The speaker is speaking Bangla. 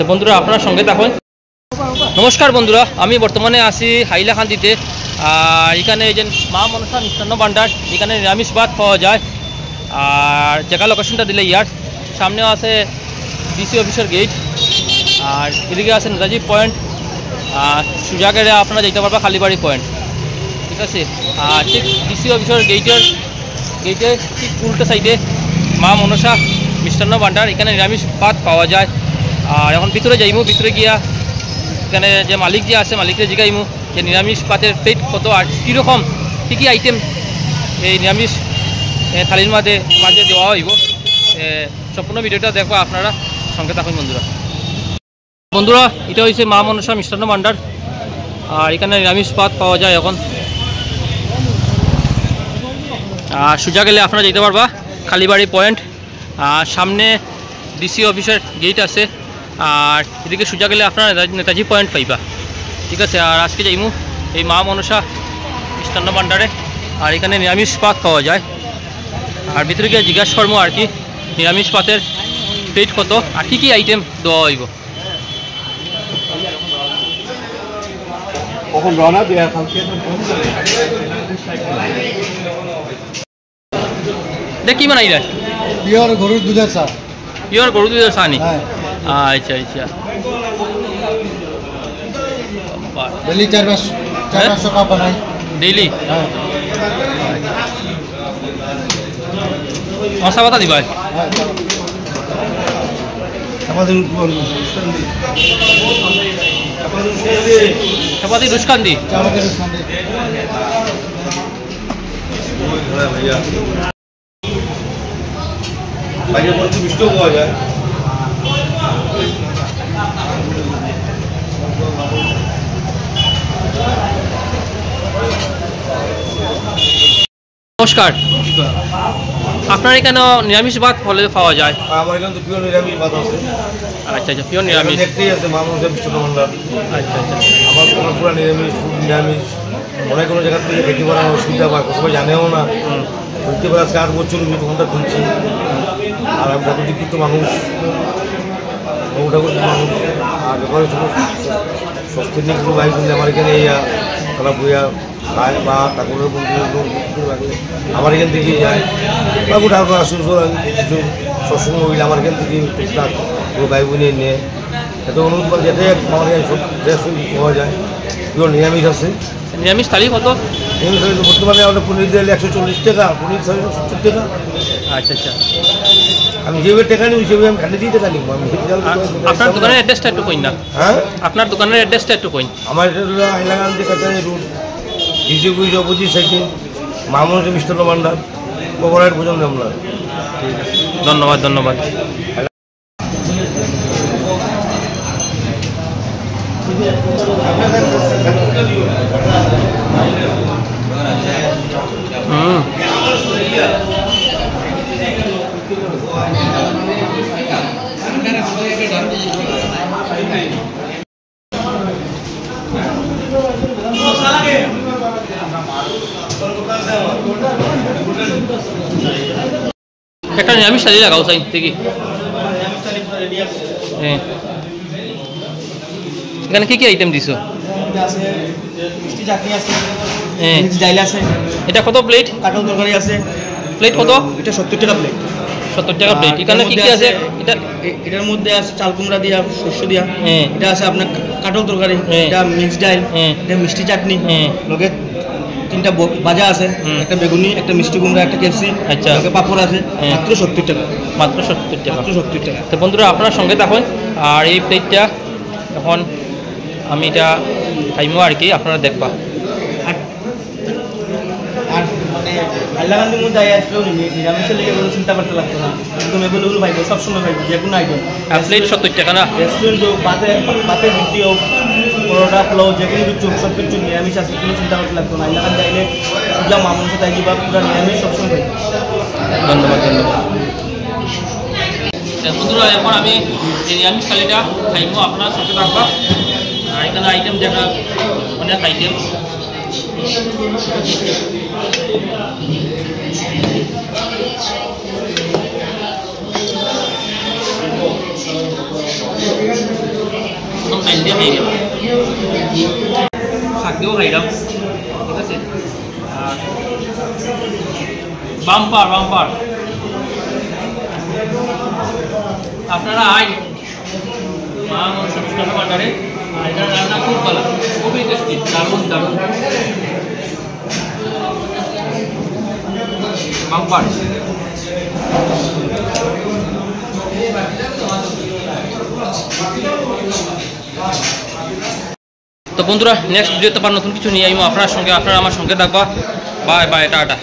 বন্ধুরা আপনার সঙ্গে থাকুন। নমস্কার বন্ধুরা, আমি বর্তমানে আছি হাইলাকান্দিতে। আর এখানে এই যে মা মনসা মিষ্টান্ন ভান্ডার, এখানে নিরামিষ ভাত পাওয়া যায়। আর জায়গা লোকেশনটা দিলে ইয়ার সামনে আছে ডিসি অফিসের গেট, আর এদিকে আছে নেতাজি পয়েন্ট, আর সোজা গেলে আপনারা যেতে পারবা কালীবাড়ি পয়েন্ট, ঠিক আছে। আর ঠিক ডিসি অফিসের গেটের ঠিক উল্টো সাইডে মা মনসা মিষ্টান্ন ভান্ডার, এখানে নিরামিষ ভাত পাওয়া যায়। আর এখন ভিতরে যাইমু, ভিতরে গিয়া এখানে যে মালিক যে আছে মালিকরে জিগাইমু যে নিরামিষ ভাতের প্লেট কত আর কীরকম কী কী আইটেম এই নিরামিষ থালির মাঝে দেওয়া হইব। সম্পূর্ণ ভিডিওটা দেখো, আপনারা সঙ্গে থাকুন বন্ধুরা। এটা হচ্ছে মা মনসা মিষ্টান্ন ভান্ডার, আর এখানে নিরামিষ ভাত পাওয়া যায় এখন। আর সোজা গেলে আপনারা যেতে পারবা কালীবাড়ি পয়েন্ট, আর সামনে ডিসি অফিসের গেট আছে। আর এদিকে সোজা গেলে আপনারা নেতাজি পয়েন্ট পাইবা, ঠিক আছে। আর আজকে যাইমু এই মা মনসা মিষ্টান্ন ভান্ডারে, আর এখানে নিরামিষ ভাত পাওয়া যায়। আর ভিতরে গিয়ে জিজ্ঞাসা করবো আর কি নিরামিষ ভাতের প্লেট কত আর কী কী আইটেম দেওয়া হইব। কি বানাই রে? পিওর গরুর দুধের চা। পিওর গরুর দুধের চা নি? আচ্ছা আচ্ছা। ডেলি 400 কাপ বানাই ডেইলি। মশলা পাতা দিবা? চাপাতি রুশকান্দি। মিষ্টিও পাওয়া যায়। নমস্কার, আপনার এখানে নিরামিষ ভাত ফলে পাওয়া যায়? আমার এখানে তো পিওর নিরামিষ ভাত আছে। আচ্ছা আচ্ছা, পিওর নিরামিষ দেখতেই আছে মা মনসা মিষ্টান্ন ভান্ডার। আচ্ছা আচ্ছা, আমার পুরো নিরামিষ, নিরামিষ। অনেক কোনো জায়গার থেকে খেতে পারার অসুবিধা পায়, সবাই জানেও না। বুঝতে পারে আজকে 8 বছর ঘন্টা খুলছি। আর আমি কত দীক্ষিত মানুষ, ঠাকুর মানুষ। আর ব্যাপারে স্বস্তি নিয়ে কোনো ভাই বললে আমার এখানে তারা বইয়া খায় বা ঠাকুরের আমার এখান থেকেই যায়। ঠাকুর ঠাকুর আসুন কিছু সৎসঙ্গ হইলে আমার এখান থেকে টুকটাক পুরো ভাই বোনিয়ে নিয়ে এত অনুরোধ করে যেতে আমার এখানে সব ড্রেস পাওয়া যায়। পুরো নিরামিষ আছে। নিরামিষ থালি কত? নিরামিষ থালি বর্তমানে আমাদের পনির দিলে 140 টাকা, পনির 70 টাকা। আচ্ছা আচ্ছা, আমি যেভাবে টাকা নিই সেভাবে আমি খালি দিয়ে টাকা নিব। আমি আপনার দোকানের অ্যাড্রেসটা একটু কইন না। হ্যাঁ, আপনার দোকানের অ্যাড্রেসটা একটু কইন। আমার এটা হলো হাইলাকান্দি কাছারি রোড, ডিসি অফিস অপোজিট সাইডে মা মনসা মিষ্টান্ন ভান্ডার, কোকোনাট ভোজন আমরা। ধন্যবাদ ধন্যবাদ। একটা নিরামিষ থালি লাগাও সাইড থেকে। হ্যাঁ, এখানে কি কি আইটেম দিছো? হ্যাঁ, এটা কত প্লেট? কাটল তরকারি আছে। প্লেট কত? এটা 70 টাকা প্লেট। 70 টাকা প্লেট। এখানে কি কি আছে? এটার মধ্যে আছে চাল কুমড়া দিয়া, শস্য দিয়া। এটা আছে আপনার কাটল তরকারি, এটা মিক্সড ডাল, এটা মিষ্টি চাটনি, লগে 3টা ভাজা আছে, একটা বেগুনি, একটা মিষ্টি কুমড়া, একটা কেপসি, আচ্ছা, পাপড় আছে। মাত্র 70 টাকা। মাত্র 70 টাকা। মাত্র 70 টাকা। তো বন্ধুরা আপনার সঙ্গে থাকুন। আর এই প্লেটটা এখন আমি এটা খাইমো আর কি, আপনারা দেখবা। আর মানে হাইলাকান্দির মধ্যে আসলেও নিরামিষের লেগে কোনো চিন্তা করতে লাগতো না, একদম অ্যাভেলেবল পাইব, সবসময় পাইব, যে কোনো আইটেম। প্লেট 70 টাকা না? রেস্টুরেন্ট হোক, ভাতের রুটি হোক, পরোটা, পোলাও, যে কোনো কিছু সব কিছু নিরামিষ আছে, কোনো চিন্তা করতে লাগতো না। হাইলাকান্দি আইলে সোজা মা মনসা তাই বা পুরো নিরামিষ সবসময় পাইব। ধন্যবাদ ধন্যবাদ। বন্ধুরা এখন আমি এই নিরামিষ থালিটা খাইবো, আপনার সাথে থাকবা। আর এখানে আইটেম দেখা অনেক আইটেম। প্রথম টাইম দিয়ে খাই গেলাম, শাক দিয়েও খাইলাম, ঠিক আছে। আর বাম্পার বাম্পার, আপনারা আইন মা মনসা মিষ্টান্ন ভান্ডারে, আর এটা রান্না খুব ভালো, খুবই টেস্টি, দারুণ দারুণ বাম্পার। তো বন্ধুরা, নেক্সট ভিডিওতে আবার নতুন কিছু নিয়ে আইমো আপনার সঙ্গে, আপনারা আমার সঙ্গে থাকবা। Bye bye, tata.